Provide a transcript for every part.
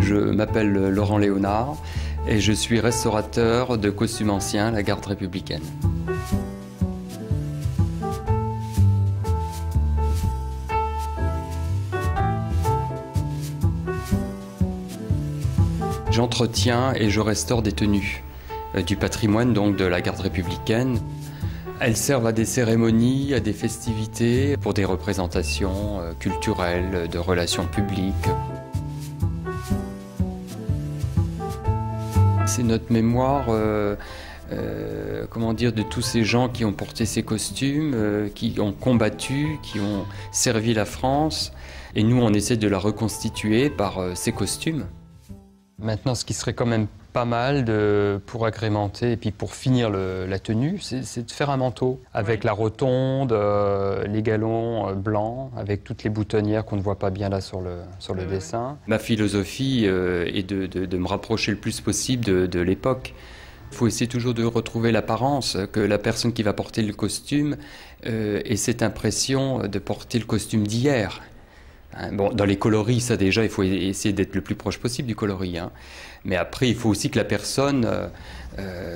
Je m'appelle Laurent Léonard et je suis restaurateur de costumes anciens à la Garde républicaine. J'entretiens et je restaure des tenues du patrimoine donc de la Garde républicaine. Elles servent à des cérémonies, à des festivités, pour des représentations culturelles, de relations publiques. C'est notre mémoire comment dire, de tous ces gens qui ont porté ces costumes, qui ont combattu, qui ont servi la France. Et nous, on essaie de la reconstituer par ces costumes. Maintenant, ce qui serait quand même pas mal pour agrémenter et puis pour finir la tenue, c'est de faire un manteau avec la rotonde, les galons blancs, avec toutes les boutonnières qu'on ne voit pas bien là sur le dessin. Ma philosophie est de me rapprocher le plus possible de l'époque. Il faut essayer toujours de retrouver l'apparence, que la personne qui va porter le costume ait cette impression de porter le costume d'hier. Bon, dans les coloris, ça déjà, il faut essayer d'être le plus proche possible du coloris. Mais après, il faut aussi que la personne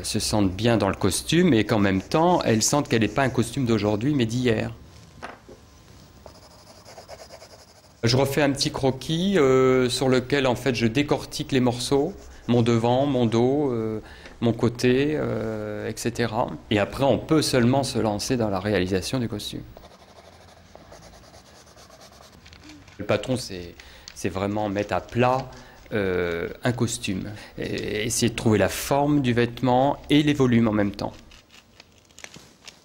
se sente bien dans le costume et qu'en même temps, elle sente qu'elle n'est pas un costume d'aujourd'hui, mais d'hier. Je refais un petit croquis sur lequel, en fait, je décortique les morceaux, mon devant, mon dos, mon côté, etc. Et après, on peut seulement se lancer dans la réalisation du costume. Le patron, c'est vraiment mettre à plat un costume, et essayer de trouver la forme du vêtement et les volumes en même temps.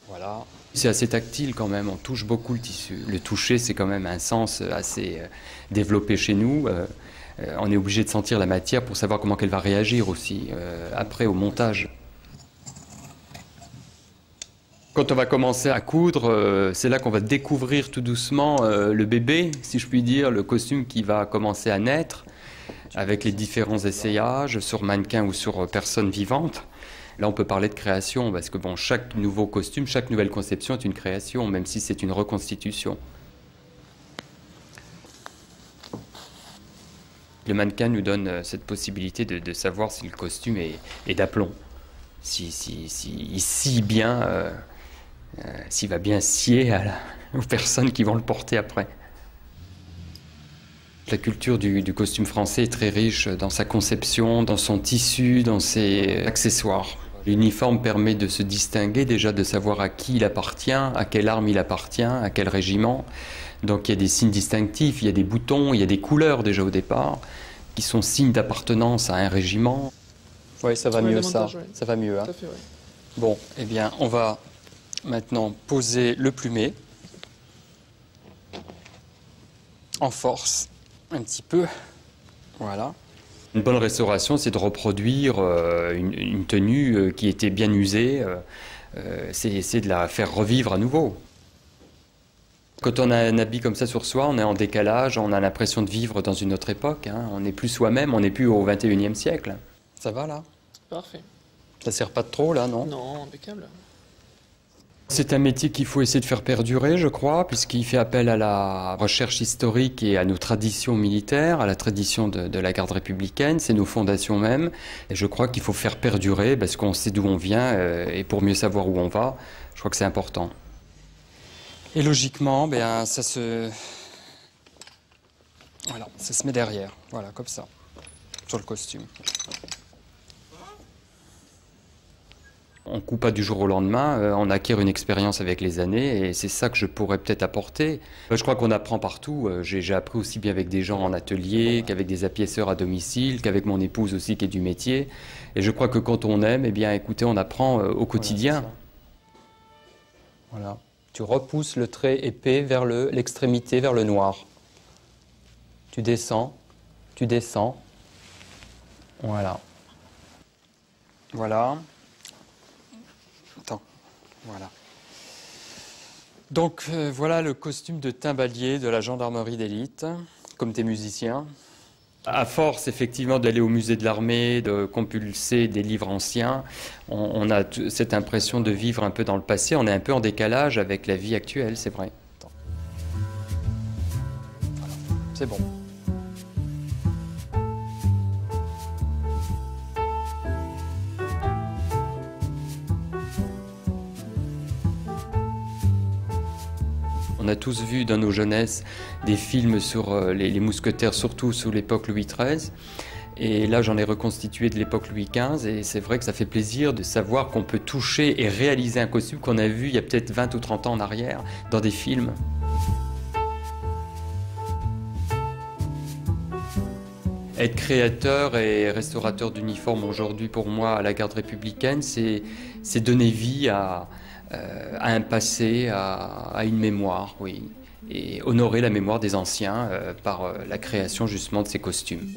Voilà. C'est assez tactile quand même, on touche beaucoup le tissu. Le toucher, c'est quand même un sens assez développé chez nous. On est obligé de sentir la matière pour savoir comment elle va réagir aussi, après au montage. Quand on va commencer à coudre, c'est là qu'on va découvrir tout doucement le bébé, si je puis dire, le costume qui va commencer à naître, avec les différents essayages sur mannequin ou sur personne vivante. Là, on peut parler de création, parce que bon, chaque nouveau costume, chaque nouvelle conception est une création, même si c'est une reconstitution. Le mannequin nous donne cette possibilité de savoir si le costume est d'aplomb, s'il scie bien. S'il va bien scier aux personnes qui vont le porter après. La culture du costume français est très riche dans sa conception, dans son tissu, dans ses accessoires. L'uniforme permet de se distinguer, déjà de savoir à qui il appartient, à quelle arme il appartient, à quel régiment. Donc il y a des signes distinctifs, il y a des boutons, il y a des couleurs déjà au départ, qui sont signes d'appartenance à un régiment. Oui, ça va mieux ça. Ça va mieux. Hein. Tout à fait, oui. Bon, eh bien, on va maintenant poser le plumet en force, un petit peu, voilà. Une bonne restauration, c'est de reproduire une tenue qui était bien usée, c'est essayer de la faire revivre à nouveau. Quand on a un habit comme ça sur soi, on est en décalage, on a l'impression de vivre dans une autre époque, on n'est plus soi-même, on n'est plus au XXIe siècle. Ça va là? Parfait. Ça sert pas de trop là, non? Non, impeccable. C'est un métier qu'il faut essayer de faire perdurer, je crois, puisqu'il fait appel à la recherche historique et à nos traditions militaires, à la tradition de la Garde républicaine, c'est nos fondations même. Et je crois qu'il faut faire perdurer, parce qu'on sait d'où on vient, et pour mieux savoir où on va, je crois que c'est important. Et logiquement, ben, ça se met derrière, voilà, comme ça, sur le costume. On ne coupe pas du jour au lendemain, on acquiert une expérience avec les années et c'est ça que je pourrais peut-être apporter. Je crois qu'on apprend partout, j'ai appris aussi bien avec des gens en atelier, qu'avec des apièceurs à domicile, qu'avec mon épouse aussi qui est du métier. Et je crois que quand on aime, eh bien écoutez, on apprend au quotidien. Voilà. Tu repousses le trait épais vers l'extrémité, vers le noir. Tu descends, voilà. Voilà. Attends, voilà. Donc voilà le costume de timbalier de la gendarmerie d'élite, comme tes musiciens. À force effectivement d'aller au musée de l'armée, de compulser des livres anciens, on a cette impression de vivre un peu dans le passé, on est un peu en décalage avec la vie actuelle, c'est vrai. Voilà. C'est bon. On a tous vu dans nos jeunesses des films sur les mousquetaires, surtout sous l'époque Louis XIII. Et là, j'en ai reconstitué de l'époque Louis XV, et c'est vrai que ça fait plaisir de savoir qu'on peut toucher et réaliser un costume qu'on a vu il y a peut-être 20 ou 30 ans en arrière dans des films. Être créateur et restaurateur d'uniformes aujourd'hui, pour moi, à la garde républicaine, c'est donner vie à un passé, à une mémoire, oui. Et honorer la mémoire des anciens par la création justement de ces costumes.